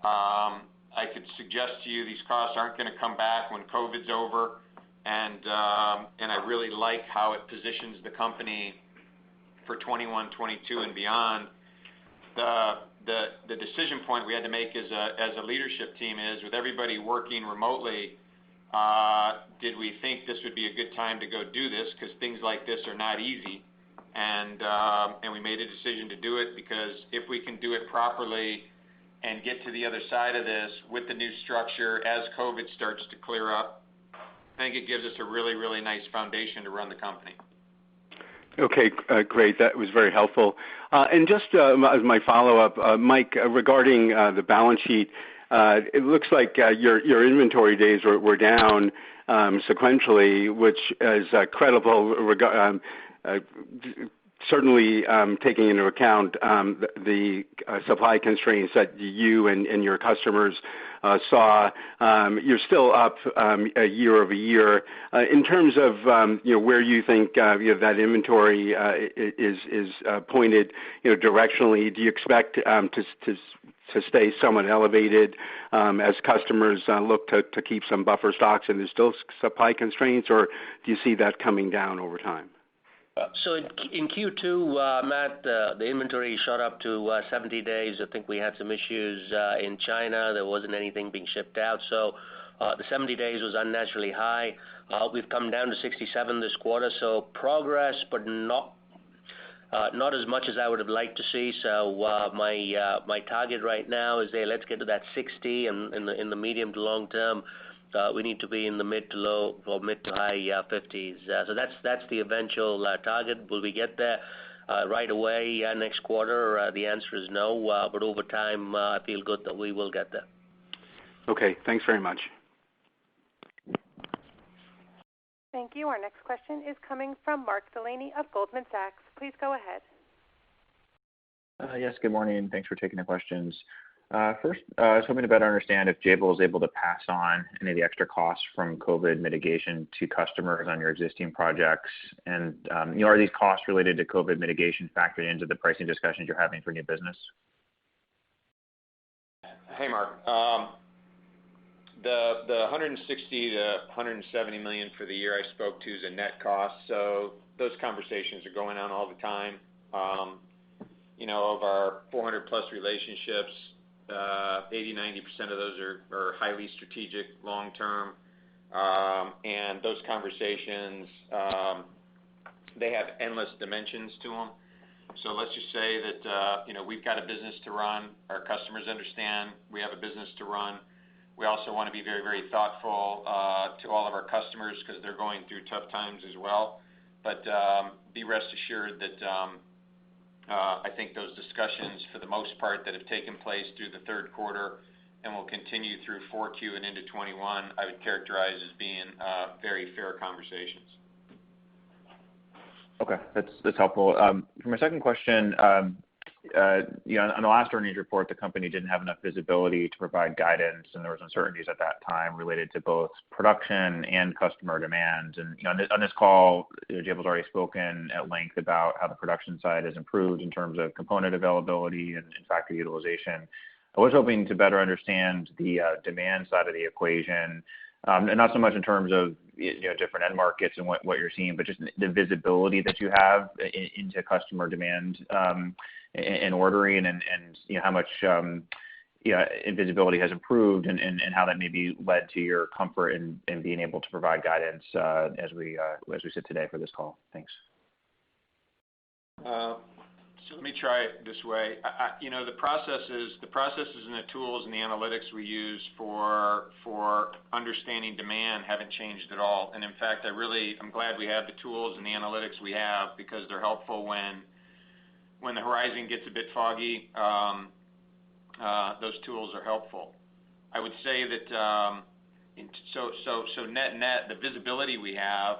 I could suggest to you these costs aren't going to come back when COVID's over. And I really like how it positions the company for 21, 22, and beyond. The decision point we had to make as a leadership team is, with everybody working remotely, did we think this would be a good time to go do this? Because things like this are not easy. And we made a decision to do it because if we can do it properly and get to the other side of this with the new structure as COVID starts to clear up, I think it gives us a really, really nice foundation to run the company. Okay, great. That was very helpful. And just as my follow-up, Mike, regarding the balance sheet, it looks like your inventory days were down sequentially, which is credible, certainly taking into account the supply constraints that you and your customers saw. You're still up year over year. In terms of where you think that inventory is pointed, directionally, do you expect to stay somewhat elevated as customers look to keep some buffer stocks and there's still supply constraints, or do you see that coming down over time? So in Q2, Matt, the inventory shot up to 70 days. I think we had some issues in China. There wasn't anything being shipped out. So the 70 days was unnaturally high. We've come down to 67 this quarter. So progress, but not as much as I would have liked to see. So my target right now is, let's get to that 60, and in the medium to long term, we need to be in the mid to high 50s. So that's the eventual target. Will we get there right away next quarter? The answer is no. But over time, I feel good that we will get there. Okay. Thanks very much. Thank you. Our next question is coming from Mark Delaney of Goldman Sachs. Please go ahead. Yes, good morning, and thanks for taking the questions. First, I was hoping to better understand if Jabil is able to pass on any of the extra costs from COVID mitigation to customers on your existing projects. And are these costs related to COVID mitigation factored into the pricing discussions you're having for new business? Hey, Mark. The 160 to 170 million for the year I spoke to is a net cost. So those conversations are going on all the time. Of our 400 plus relationships, 80-90% of those are highly strategic, long-term, and those conversations, they have endless dimensions to them. So let's just say that we've got a business to run. Our customers understand we have a business to run. We also want to be very, very thoughtful to all of our customers because they're going through tough times as well. But be rest assured that I think those discussions, for the most part, that have taken place through the third quarter and will continue through 4Q and into 21, I would characterize as being very fair conversations. Okay, that's helpful. For my second question, on the last earnings report, the company didn't have enough visibility to provide guidance, and there was uncertainties at that time related to both production and customer demand. And on this call, Jabil's already spoken at length about how the production side has improved in terms of component availability and factory utilization. I was hoping to better understand the demand side of the equation, and not so much in terms of different end markets and what you're seeing, but just the visibility that you have into customer demand and ordering, and how much visibility has improved, and how that maybe led to your comfort in being able to provide guidance as we sit today for this call. Thanks. So let me try it this way. The processes and the tools and the analytics we use for understanding demand haven't changed at all. And in fact, I'm glad we have the tools and the analytics we have, because they're helpful when the horizon gets a bit foggy. Those tools are helpful. I would say that So net, the visibility we have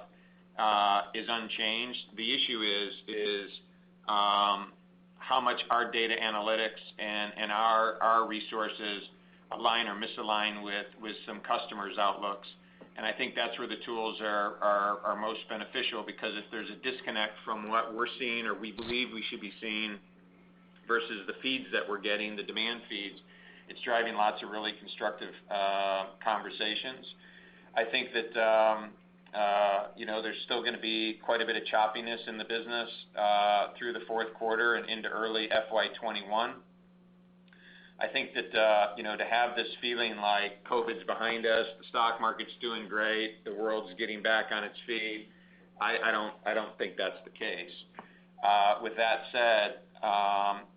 is unchanged. The issue is how much our data analytics and our resources align or misalign with some customers' outlooks. And I think that's where the tools are most beneficial, because if there's a disconnect from what we're seeing or we believe we should be seeing versus the feeds that we're getting, the demand feeds, it's driving lots of really constructive conversations. I think that there's still going to be quite a bit of choppiness in the business through the fourth quarter and into early FY21. I think that to have this feeling like COVID's behind us, the stock market's doing great, the world's getting back on its feet, I don't think that's the case. With that said,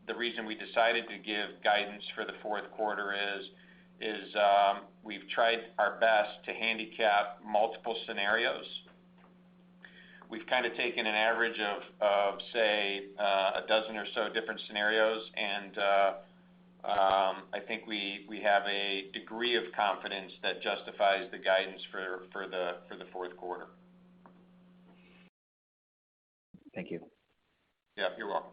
the reason we decided to give guidance for the fourth quarter is we've tried our best to handicap multiple scenarios. We've kind of taken an average of say, a dozen or so different scenarios, and I think we have a degree of confidence that justifies the guidance for the fourth quarter. Thank you. Yeah, you're welcome.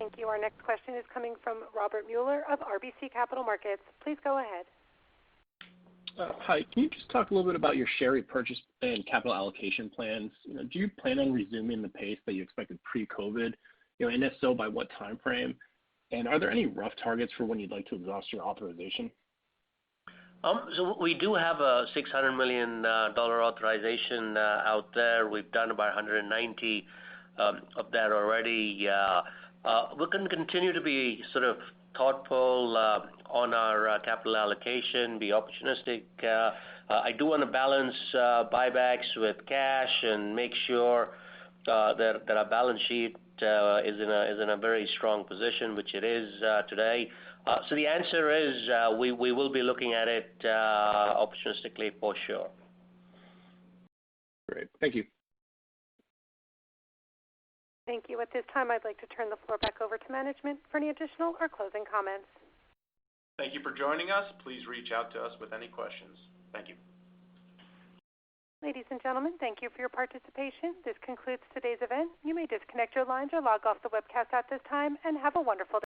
Thank you. Our next question is coming from Robert Mueller of RBC Capital Markets. Please go ahead. Hi. Can you just talk a little bit about your share repurchase and capital allocation plans? Do you plan on resuming the pace that you expected pre-COVID? And if so, by what time frame? And are there any rough targets for when you'd like to exhaust your authorization? So we do have a $600 million authorization out there. We've done about 190 of that already. We're going to continue to be sort of thoughtful on our capital allocation, be opportunistic. I do want to balance buybacks with cash and make sure that our balance sheet is in a very strong position, which it is today. So the answer is we will be looking at it opportunistically for sure. Great. Thank you. Thank you. At this time, I'd like to turn the floor back over to management for any additional or closing comments. Thank you for joining us. Please reach out to us with any questions. Thank you. Ladies and gentlemen, thank you for your participation. This concludes today's event. You may disconnect your lines or log off the webcast at this time, and have a wonderful day.